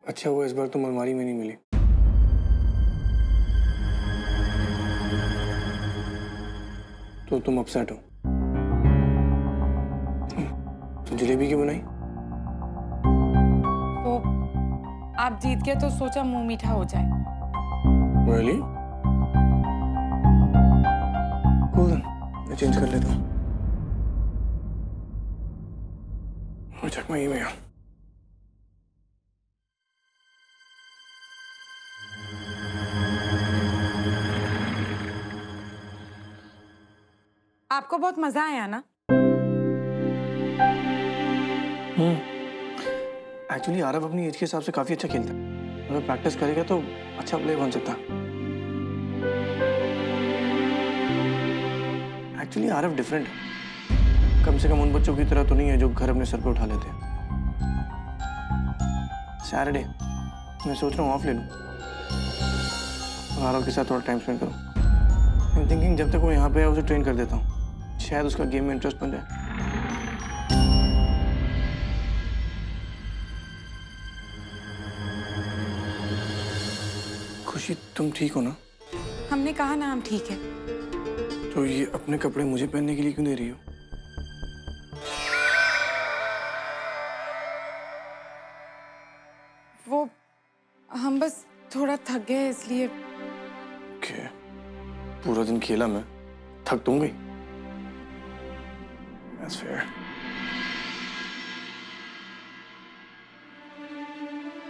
अच्छा हुआ इस बार तुम अलमारी में नहीं मिली। तो तुम अपसेट हो। तो जलेबी क्यों बनाई? तो आप जीत गए तो सोचा मुंह मीठा हो जाए। Really? Cool then. मैं चेंज कर लेता हूँ। Check my email. आपको बहुत मजा आया ना? एक्चुअली आरव अपनी एज के हिसाब से काफी अच्छा खेलता है। अगर प्रैक्टिस करेगा तो अच्छा प्लेयर बन सकता है। एक्चुअली आरव डिफरेंट है। कम से कम उन बच्चों की तरह तो नहीं है जो घर अपने सर पे उठा लेते हैं। सैटरडे मैं सोच रहा हूँ ऑफ ले लूँ और आरव के साथ थोड़ा टाइम स्पेंड करूँ। आई एम थिंकिंग जब तक वो यहाँ पे है उसे ट्रेन कर देता हूँ, शायद उसका गेम में इंटरेस्ट बन जाए। खुशी तुम ठीक हो ना? हमने कहा ना हम ठीक है। तो ये अपने कपड़े मुझे पहनने के लिए क्यों दे रही हो? वो हम बस थोड़ा थक गए इसलिए। ओके, पूरा दिन खेला मैं, थक तुम गई। That's fair.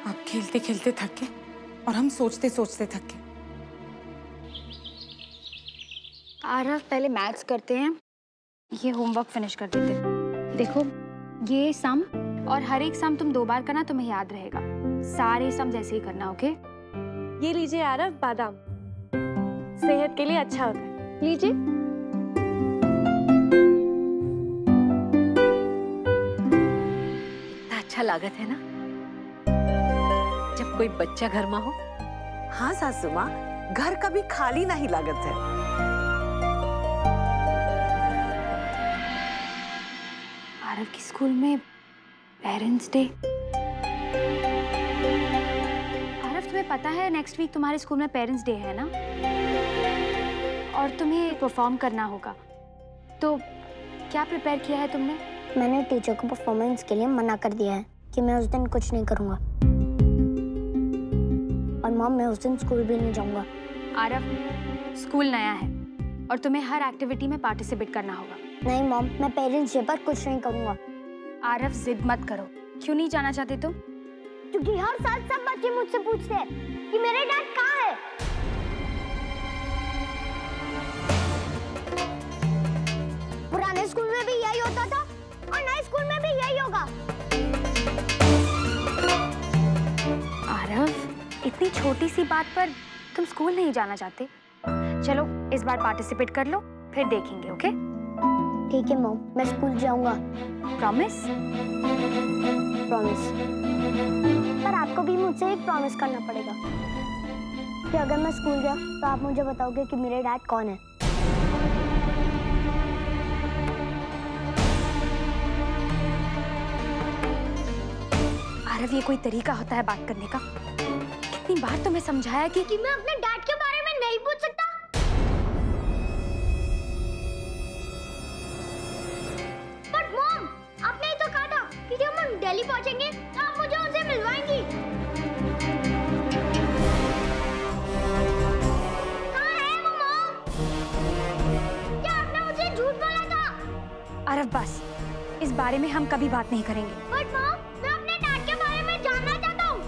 आप खेलते खेलते थक गए और हम सोचते सोचते थक गए। आरव पहले मैथ्स करते हैं, ये होमवर्क फिनिश कर देते। देखो ये सम और हर एक सम तुम 2 बार करना, तुम्हें याद रहेगा। सारे सम जैसे ही करना, ओके? ये लीजिए आरव, बादाम सेहत के लिए अच्छा होता है, लीजिए। अच्छा लागत है ना जब कोई बच्चा घर में हो। हाँ सासू माँ, घर कभी खाली नहीं लागत है। आरव की स्कूल में पेरेंट्स डे। आरव तुम्हें पता है नेक्स्ट वीक तुम्हारे स्कूल में पेरेंट्स डे है ना, और तुम्हें परफॉर्म करना होगा। तो क्या प्रिपेयर किया है तुमने? मैंने टीचर को परफॉर्मेंस के लिए मना कर दिया है कि मैं उस दिन कुछ नहीं करूंगा। और मॉम मैं उस दिन स्कूल भी नहीं जाऊंगा। आरव स्कूल नया है और तुम्हें हर एक्टिविटी में पार्टिसिपेट करना होगा। नहीं मॉम, मैं पेरेंट्स डे पर कुछ नहीं करूंगा। आरव जिद मत करो। क्यों नहीं जाना चाहते तुम? क्योंकि हर साल सब बच्चे मुझसे पूछते हैं कि मेरे डैड कहाँ है। पुराने स्कूल में भी यही होता था और नए स्कूल में भी यही होगा। आरव इतनी छोटी सी बात पर तुम स्कूल नहीं जाना चाहते? चलो इस बार पार्टिसिपेट कर लो, फिर देखेंगे, ओके? ठीक है मॉम, मैं स्कूल जाऊंगा। प्रॉमिस? प्रॉमिस। पर आपको भी मुझसे एक प्रॉमिस करना पड़ेगा कि अगर मैं स्कूल गया तो आप मुझे बताओगे कि मेरे डैड कौन है। आरव ये कोई तरीका होता है बात करने का? कितनी बार तुम्हें समझाया कि मैं अपने डैड के बारे में नहीं पूछ सकता। बट मॉम, आपने ही तो कहा था कि जब हम दिल्ली पहुंचेंगे तो आप मुझे उनसे मिलवाएंगी। कहाँ है वो मॉम? क्या आपने मुझे झूठ बोला था? आरव बस, इस बारे में हम कभी बात नहीं करेंगे। बट मॉम, मैं अपने डैड के बारे में जानना चाहता हूँ।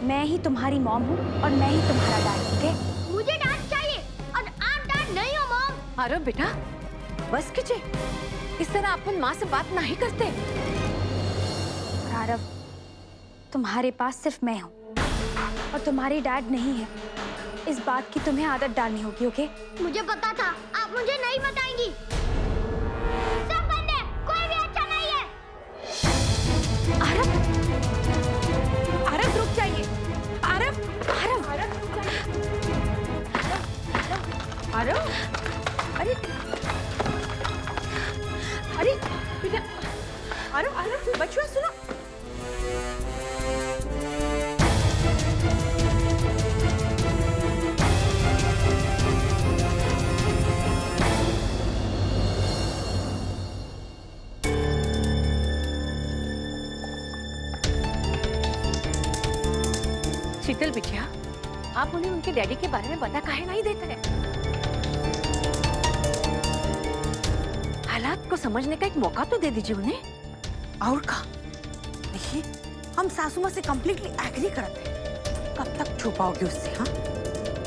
मैं ही तुम्हारी मॉम हूँ और मैं ही तुम्हारा डैड, ओके? मुझे डैड चाहिए और आप डैड नहीं हो मॉम। आरव बेटा बस कीजिए, इस तरह अपन माँ से बात नहीं करते। और आरव तुम्हारे पास सिर्फ मैं हूँ और तुम्हारी डैड नहीं है। इस बात की तुम्हें आदत डालनी होगी, ओके? मुझे पता था आप मुझे नहीं बताएंगी। सब बंद है, कोई भी अच्छा नहीं है। आरव, आरव रुक जाइए। आरव, आरव, आरव, अरे अरे बेटा, आरव, आरव बचुआ सुनो। दिल बिटिया, आप उन्हें उनके डैडी के बारे में बता काहे नहीं देते हैं? हालात को समझने का एक मौका तो दे दीजिए उन्हें। और का देखिए, हम सासू माँ से कम्प्लीटली एग्री करते हैं। कब तक छुपाओगे उससे? हाँ,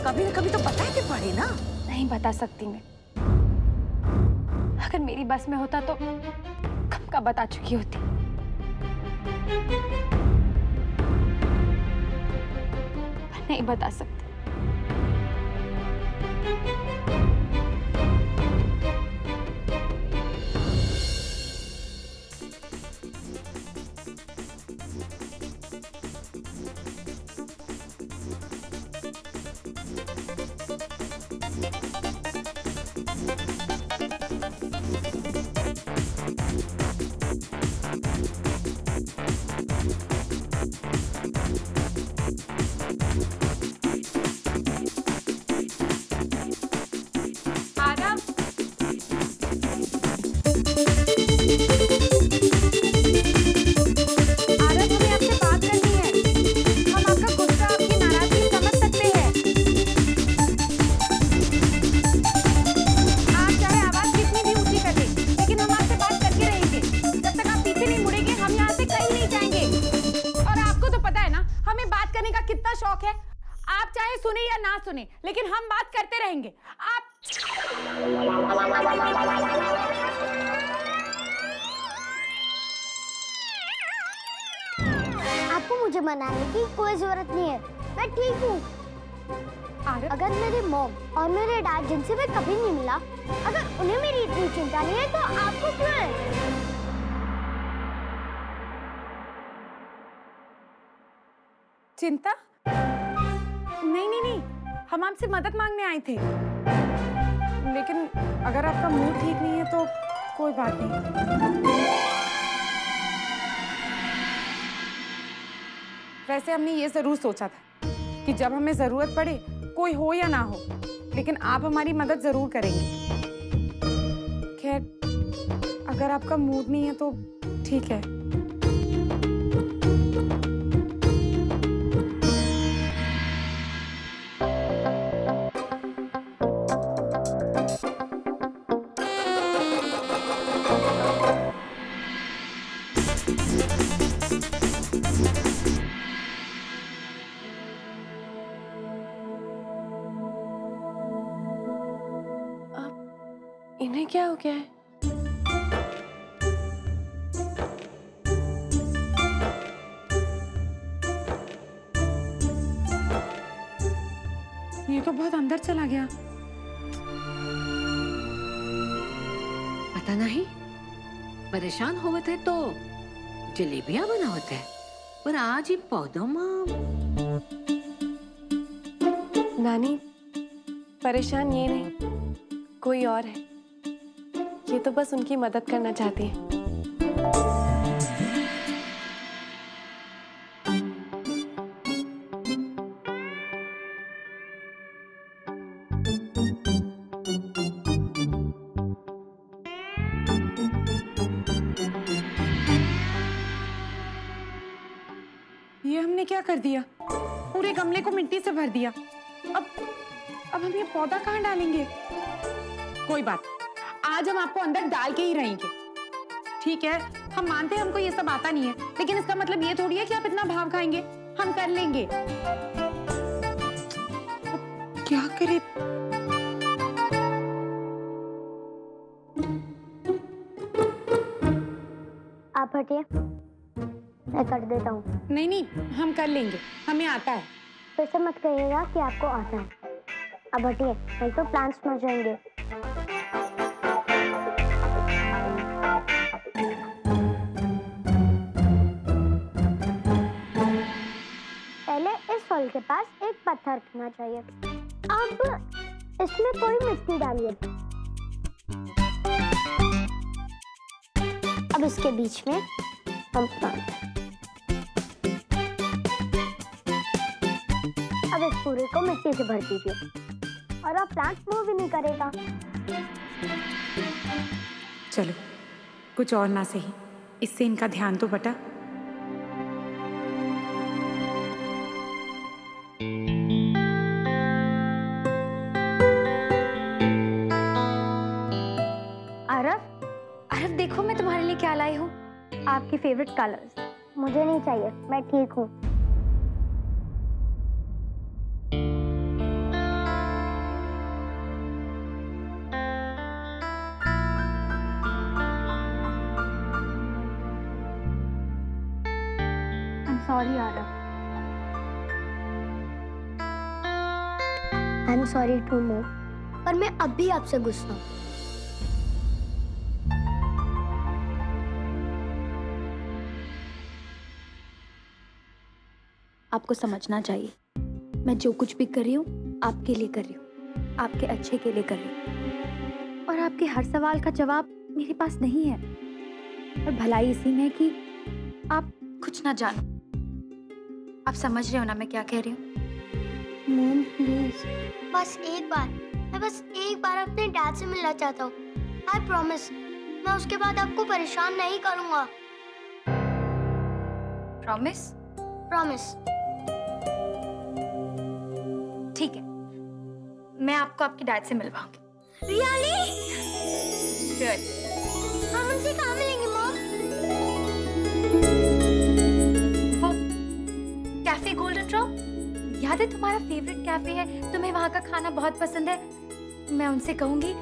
कभी ना कभी तो बताए के पड़े ना। नहीं बता सकती मैं। अगर मेरी बस में होता तो कब का बता चुकी होती। नहीं बता सकती। सुने, लेकिन हम बात करते रहेंगे। आप आपको मुझे मनाने की कोई जरूरत नहीं है, मैं ठीक हूँ। अगर मेरी मॉम और मेरे डैड जिनसे मैं कभी नहीं मिला, अगर उन्हें मेरी इतनी चिंता नहीं है तो आपको क्यों है? चिंता? नहीं नहीं नहीं, हम आपसे मदद मांगने आए थे, लेकिन अगर आपका मूड ठीक नहीं है तो कोई बात नहीं। वैसे हमने ये जरूर सोचा था कि जब हमें जरूरत पड़े, कोई हो या ना हो, लेकिन आप हमारी मदद जरूर करेंगे। खैर, अगर आपका मूड नहीं है तो ठीक है। इन्हें क्या हो गया है? ये तो बहुत अंदर चला गया। पता नहीं, परेशान होवत है तो जलेबियां बनावत है, पर आज ही पौधों में। नानी, परेशान ये नहीं, कोई और है। ये तो बस उनकी मदद करना चाहती है। ये हमने क्या कर दिया? पूरे गमले को मिट्टी से भर दिया। अब हम ये पौधा कहाँ डालेंगे? कोई बात, आज हम आपको अंदर डाल के ही रहेंगे। ठीक है, हम मानते हैं हमको ये सब आता नहीं है, लेकिन इसका मतलब ये थोड़ी है कि आप इतना भाव खाएंगे। हम कर लेंगे। क्या करें? आप हटिए, मैं कर देता हूँ। नहीं नहीं, हम कर लेंगे, हमें आता है। फिर से मत कहिएगा कि आपको आता है। अब हटिए, नहीं तो प्लांट्स मर जाएंगे। पहले इस फल के पास एक पत्थर रखना चाहिए। अब इसमें कोई मिट्टी डालिए। अब इसके बीच में हम प्लांट। अब इस पूरे को मिट्टी से भर दीजिए और अब प्लांट मूव भी नहीं करेगा। चलो, कुछ और ना सही, इससे इनका ध्यान तो बटा। आरव देखो मैं तुम्हारे लिए क्या लाई हूँ, आपके फेवरेट कलर्स। मुझे नहीं चाहिए, मैं ठीक हूँ। I'm sorry Aarav. I'm sorry too mom, पर मैं अब भी आपसे गुस्सा हूँ। आपको समझना चाहिए, मैं जो कुछ भी कर रही हूँ आपके लिए कर रही हूँ, आपके अच्छे के लिए कर रही हूँ। और आपके हर सवाल का जवाब मेरे पास नहीं है, और भलाई इसी में कि आप कुछ ना जानो। आप समझ रहे हो ना मैं क्या कह रही हूँ? मॉम प्लीज, बस एक बार, मैं बस एक बार अपने डैड से मिलना चाहता हूँ। आई प्रॉमिस, मैं उसके बाद आपको परेशान नहीं करूँगा। प्रॉमिस? प्रॉमिस। ठीक है, मैं आपको आपके डैड से मिलवाऊंगी। रियली? Good. हम उनसे कहाँ मिलेंगे मॉम? वो कैफे गोल्डन ड्रॉप, याद है तुम्हारा फेवरेट कैफे है, तुम्हें वहाँ का खाना बहुत पसंद है। मैं उनसे कहूंगी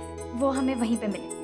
वो हमें वहीं पे मिले।